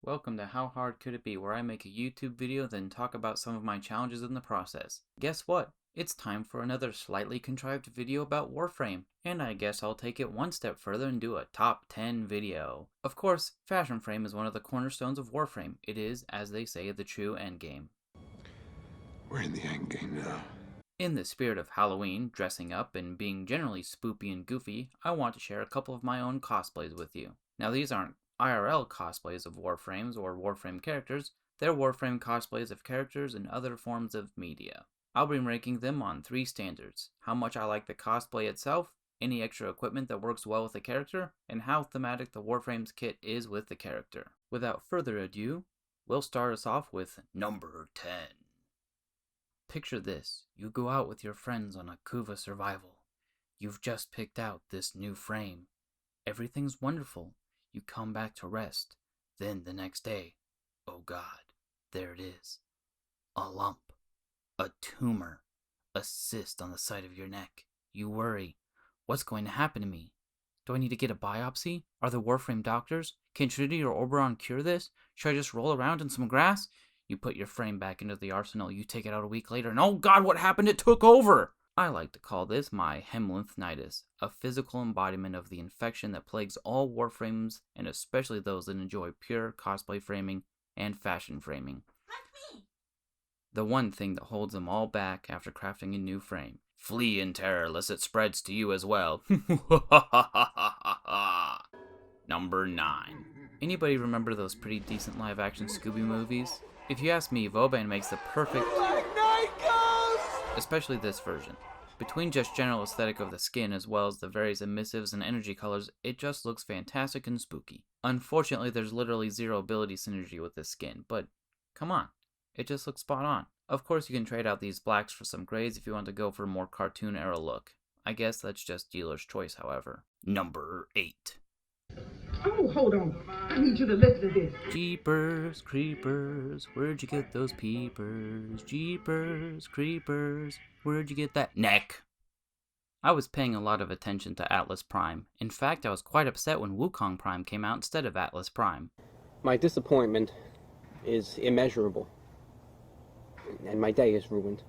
Welcome to How Hard Could It Be, where I make a YouTube video then talk about some of my challenges in the process. Guess what? It's time for another slightly contrived video about Warframe, and I guess I'll take it one step further and do a top 10 video. Of course, Fashion Frame is one of the cornerstones of Warframe. It is, as they say, the true endgame. We're in the endgame now. In the spirit of Halloween, dressing up, and being generally spoopy and goofy, I want to share a couple of my own cosplays with you. Now these aren't IRL cosplays of Warframes or Warframe characters, they're Warframe cosplays of characters and other forms of media. I'll be ranking them on 3 standards: how much I like the cosplay itself, any extra equipment that works well with the character, and how thematic the Warframes kit is with the character. Without further ado, we'll start us off with number 10. Picture this: you go out with your friends on a Kuva survival. You've just picked out this new frame. Everything's wonderful. You come back to rest. Then the next day, oh God, there it is. A lump. A tumor. A cyst on the side of your neck. You worry. What's going to happen to me? Do I need to get a biopsy? Are the Warframe doctors? Can Trinity or Oberon cure this? Should I just roll around in some grass? You put your frame back into the arsenal, you take it out a week later, and oh God, what happened? It took over! I like to call this my hemlynthnitis, a physical embodiment of the infection that plagues all Warframes, and especially those that enjoy pure cosplay framing and fashion framing. That's me! The one thing that holds them all back after crafting a new frame. Flee in terror lest it spreads to you as well. Number 9. Anybody remember those pretty decent live-action Scooby movies? If you ask me, Vauban makes the perfect... especially this version. Between just general aesthetic of the skin as well as the various emissives and energy colors, it just looks fantastic and spooky. Unfortunately, there's literally zero ability synergy with this skin, but come on, it just looks spot on. Of course, you can trade out these blacks for some grays if you want to go for a more cartoon era look. I guess that's just dealer's choice, however. Number 8. Oh, hold on. I need you to listen to this. Jeepers creepers, where'd you get those peepers? Jeepers creepers, where'd you get that neck? I was paying a lot of attention to Atlas Prime. In fact, I was quite upset when Wukong Prime came out instead of Atlas Prime. My disappointment is immeasurable, and my day is ruined.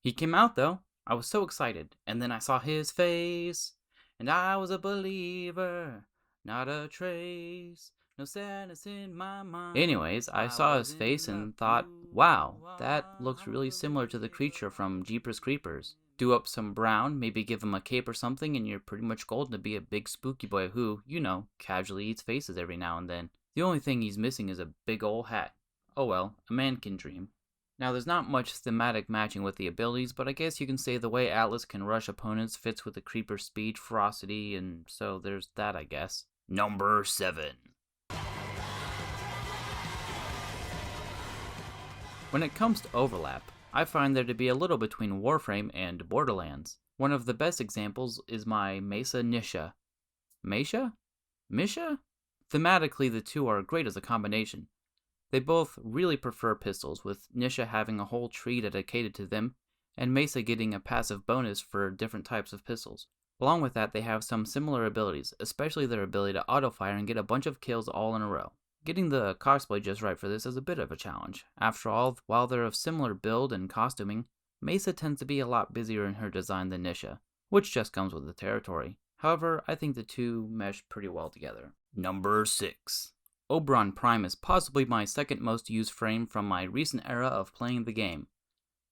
He came out though. I was so excited, and then I saw his face. And I was a believer, not a trace, no sadness in my mind. Anyways, I saw his face and thought, wow, that looks really similar to the creature from Jeepers Creepers. Do up some brown, maybe give him a cape or something, and you're pretty much golden to be a big spooky boy who, you know, casually eats faces every now and then. The only thing he's missing is a big ol' hat. Oh well, a man can dream. Now, there's not much thematic matching with the abilities, but I guess you can say the way Atlas can rush opponents fits with the Creeper's speed, ferocity, and so there's that, I guess. Number 7. When it comes to overlap, I find there to be a little between Warframe and Borderlands. One of the best examples is my Mesa Nisha. Mesha? Misha? Thematically, the two are great as a combination. They both really prefer pistols, with Nisha having a whole tree dedicated to them, and Mesa getting a passive bonus for different types of pistols. Along with that, they have some similar abilities, especially their ability to auto-fire and get a bunch of kills all in a row. Getting the cosplay just right for this is a bit of a challenge. After all, while they're of similar build and costuming, Mesa tends to be a lot busier in her design than Nisha, which just comes with the territory. However, I think the two mesh pretty well together. Number 6. Oberon Prime is possibly my second most used frame from my recent era of playing the game.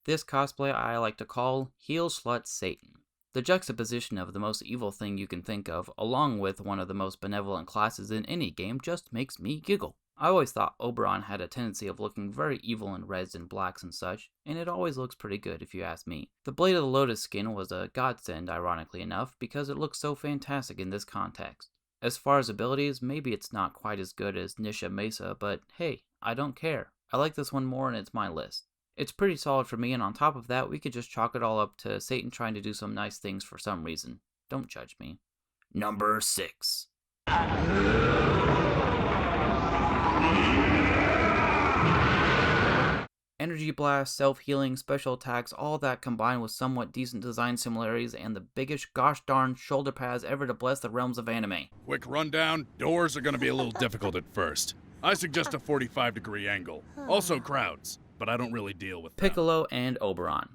This cosplay I like to call Heel Slut Satan. The juxtaposition of the most evil thing you can think of, along with one of the most benevolent classes in any game, just makes me giggle. I always thought Oberon had a tendency of looking very evil in reds and blacks and such, and it always looks pretty good if you ask me. The Blade of the Lotus skin was a godsend, ironically enough, because it looks so fantastic in this context. As far as abilities, maybe it's not quite as good as Nisha Mesa, but hey, I don't care. I like this one more and it's my list. It's pretty solid for me, and on top of that, we could just chalk it all up to Satan trying to do some nice things for some reason. Don't judge me. Number 6. Energy blast, self-healing, special attacks, all that combined with somewhat decent design similarities and the biggest gosh darn shoulder pads ever to bless the realms of anime. Quick rundown, doors are gonna be a little difficult at first. I suggest a 45-degree angle. Also crowds, but I don't really deal with them. Piccolo and Oberon.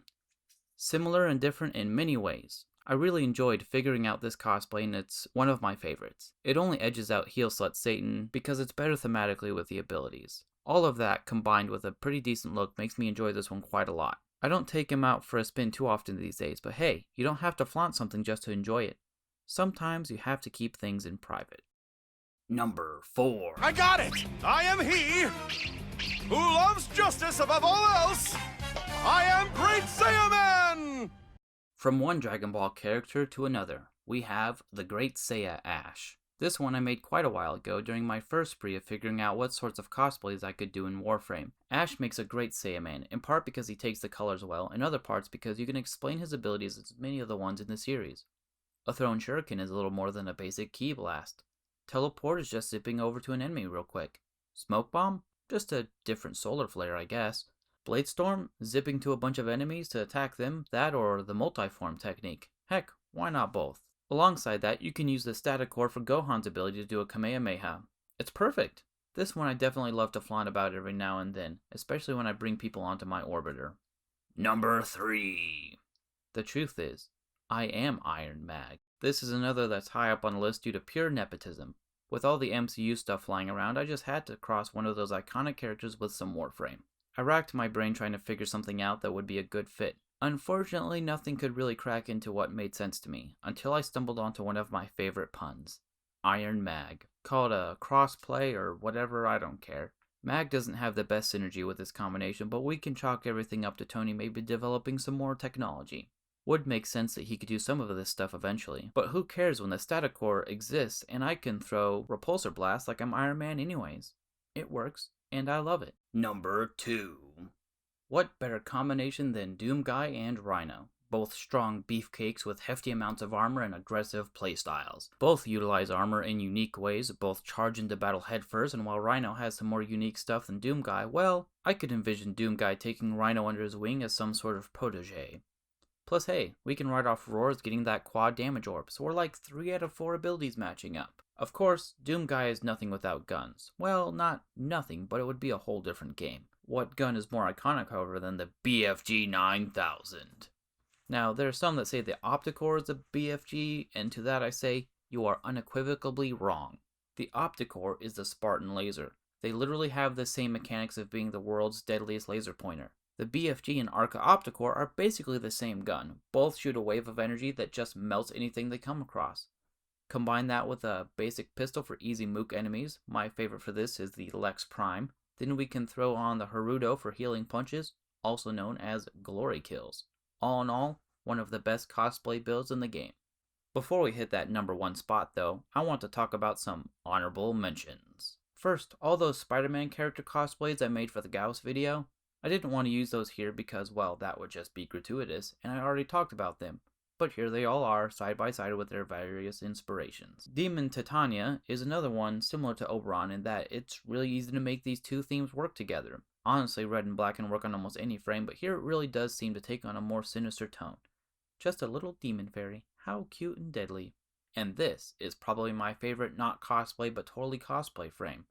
Similar and different in many ways. I really enjoyed figuring out this cosplay and it's one of my favorites. It only edges out Heel Slut Satan because it's better thematically with the abilities. All of that combined with a pretty decent look makes me enjoy this one quite a lot. I don't take him out for a spin too often these days, but hey, you don't have to flaunt something just to enjoy it. Sometimes you have to keep things in private. Number 4. I got it! I am he who loves justice above all else! I am Great Saiyaman! From one Dragon Ball character to another, we have the Great Saiya Ash. This one I made quite a while ago during my first spree of figuring out what sorts of cosplays I could do in Warframe. Ash makes a great Saiyaman, in part because he takes the colors well, in other parts because you can explain his abilities as many of the ones in the series. A thrown shuriken is a little more than a basic ki blast. Teleport is just zipping over to an enemy real quick. Smoke bomb? Just a different solar flare, I guess. Blade storm? Zipping to a bunch of enemies to attack them, that or the multiform technique. Heck, why not both? Alongside that, you can use the static core for Gohan's ability to do a Kamehameha. It's perfect! This one I definitely love to flaunt about every now and then, especially when I bring people onto my orbiter. Number 3. The truth is, I am Iron Mag. This is another that's high up on the list due to pure nepotism. With all the MCU stuff flying around, I just had to cross one of those iconic characters with some Warframe. I racked my brain trying to figure something out that would be a good fit. Unfortunately, nothing could really crack into what made sense to me, until I stumbled onto one of my favorite puns. Iron Mag. Call it a crossplay or whatever, I don't care. Mag doesn't have the best synergy with this combination, but we can chalk everything up to Tony maybe developing some more technology. Would make sense that he could do some of this stuff eventually, but who cares when the static core exists and I can throw repulsor blasts like I'm Iron Man anyways. It works, and I love it. Number 2. What better combination than Doomguy and Rhino? Both strong beefcakes with hefty amounts of armor and aggressive playstyles. Both utilize armor in unique ways, both charge into battle headfirst, and while Rhino has some more unique stuff than Doomguy, well, I could envision Doomguy taking Rhino under his wing as some sort of protege. Plus hey, we can write off Roars getting that quad damage orb, so we're like 3 out of 4 abilities matching up. Of course, Doomguy is nothing without guns. Well, not nothing, but it would be a whole different game. What gun is more iconic, however, than the BFG 9000? Now, there are some that say the Opticore is a BFG, and to that I say, you are unequivocally wrong. The Opticore is the Spartan laser. They literally have the same mechanics of being the world's deadliest laser pointer. The BFG and Arca Opticore are basically the same gun. Both shoot a wave of energy that just melts anything they come across. Combine that with a basic pistol for easy mook enemies. My favorite for this is the Lex Prime. Then we can throw on the Haruto for healing punches, also known as glory kills. All in all, one of the best cosplay builds in the game. Before we hit that number 1 spot though, I want to talk about some honorable mentions. First, all those Spider-Man character cosplays I made for the Gauss video, I didn't want to use those here because, well, that would just be gratuitous, and I already talked about them. But here they all are, side by side with their various inspirations. Demon Titania is another one similar to Oberon in that it's really easy to make these two themes work together. Honestly, red and black can work on almost any frame, but here it really does seem to take on a more sinister tone. Just a little demon fairy. How cute and deadly. And this is probably my favorite not cosplay but totally cosplay frame.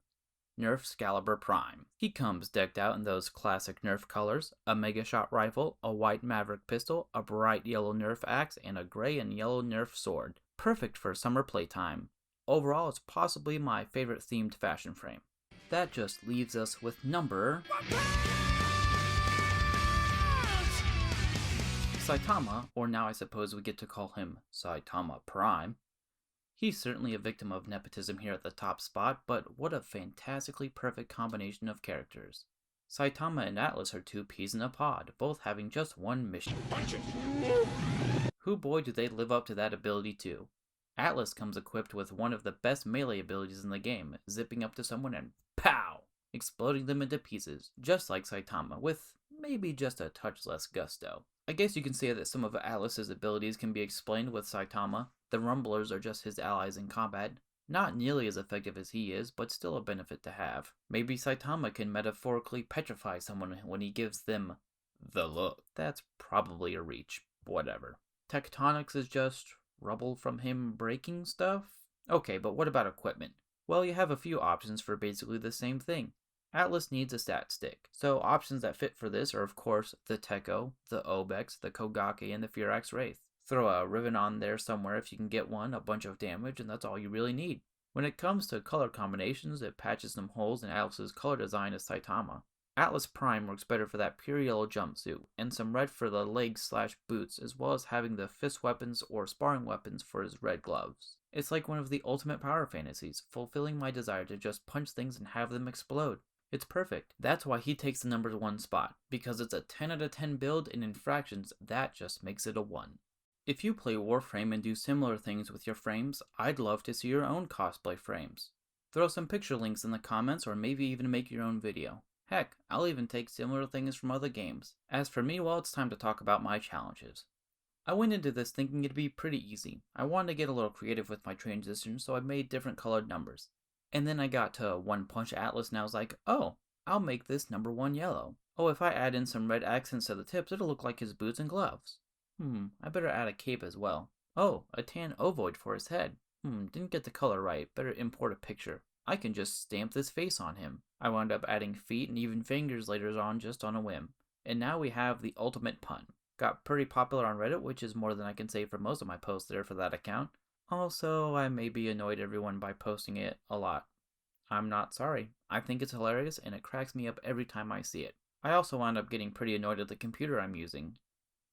Nerf Excalibur Prime. He comes decked out in those classic Nerf colors, a Mega Shot rifle, a white Maverick pistol, a bright yellow Nerf axe, and a gray and yellow Nerf sword. Perfect for summer playtime. Overall, it's possibly my favorite themed fashion frame. That just leaves us with number... Saitama, or now I suppose we get to call him Saitama Prime. He's certainly a victim of nepotism here at the top spot, but what a fantastically perfect combination of characters. Saitama and Atlas are 2 peas in a pod, both having just one mission. Who boy do they live up to that ability too. Atlas comes equipped with one of the best melee abilities in the game, zipping up to someone and POW! Exploding them into pieces, just like Saitama, with maybe just a touch less gusto. I guess you can say that some of Atlas's abilities can be explained with Saitama. The Rumblers are just his allies in combat. Not nearly as effective as he is, but still a benefit to have. Maybe Saitama can metaphorically petrify someone when he gives them the look. That's probably a reach. Whatever. Tectonics is just rubble from him breaking stuff? Okay, but what about equipment? Well, you have a few options for basically the same thing. Atlas needs a stat stick, so options that fit for this are of course the Tekko, the Obex, the Kogake, and the Firax Wraith. Throw a ribbon on there somewhere if you can get one, a bunch of damage, and that's all you really need. When it comes to color combinations, it patches some holes in Atlas's color design as Saitama. Atlas Prime works better for that pure yellow jumpsuit, and some red for the legs/boots, as well as having the fist weapons or sparring weapons for his red gloves. It's like one of the ultimate power fantasies, fulfilling my desire to just punch things and have them explode. It's perfect. That's why he takes the number 1 spot, because it's a 10 out of 10 build, and in fractions, that just makes it a 1. If you play Warframe and do similar things with your frames, I'd love to see your own cosplay frames. Throw some picture links in the comments, or maybe even make your own video. Heck, I'll even take similar things from other games. As for me, well, it's time to talk about my challenges. I went into this thinking it'd be pretty easy. I wanted to get a little creative with my transitions, so I made different colored numbers. And then I got to One Punch Atlas and I was like, oh, I'll make this number 1 yellow. Oh, if I add in some red accents to the tips, it'll look like his boots and gloves. I better add a cape as well. Oh, a tan ovoid for his head. Didn't get the color right, better import a picture. I can just stamp this face on him. I wound up adding feet and even fingers later on just on a whim. And now we have the ultimate pun. Got pretty popular on Reddit, which is more than I can say for most of my posts there for that account. Also, I maybe annoyed everyone by posting it a lot. I'm not sorry. I think it's hilarious and it cracks me up every time I see it. I also wound up getting pretty annoyed at the computer I'm using.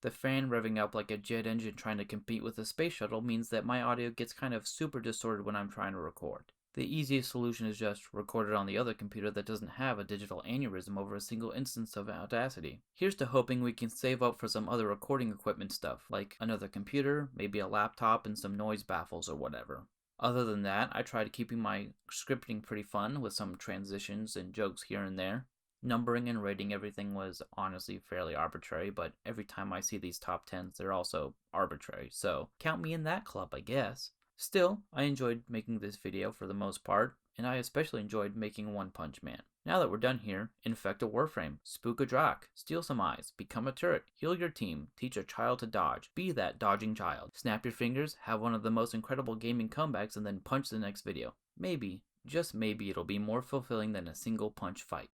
The fan revving up like a jet engine trying to compete with a space shuttle means that my audio gets kind of super distorted when I'm trying to record. The easiest solution is just record it on the other computer that doesn't have a digital aneurysm over a single instance of Audacity. Here's to hoping we can save up for some other recording equipment stuff, like another computer, maybe a laptop, and some noise baffles or whatever. Other than that, I tried keeping my scripting pretty fun with some transitions and jokes here and there. Numbering and rating everything was honestly fairly arbitrary, but every time I see these top 10s, they're also arbitrary, so count me in that club, I guess. Still, I enjoyed making this video for the most part, and I especially enjoyed making One Punch Man. Now that we're done here, infect a Warframe, spook a Drak, steal some eyes, become a turret, heal your team, teach a child to dodge, be that dodging child, snap your fingers, have one of the most incredible gaming comebacks, and then punch the next video. Maybe, just maybe it'll be more fulfilling than a single punch fight.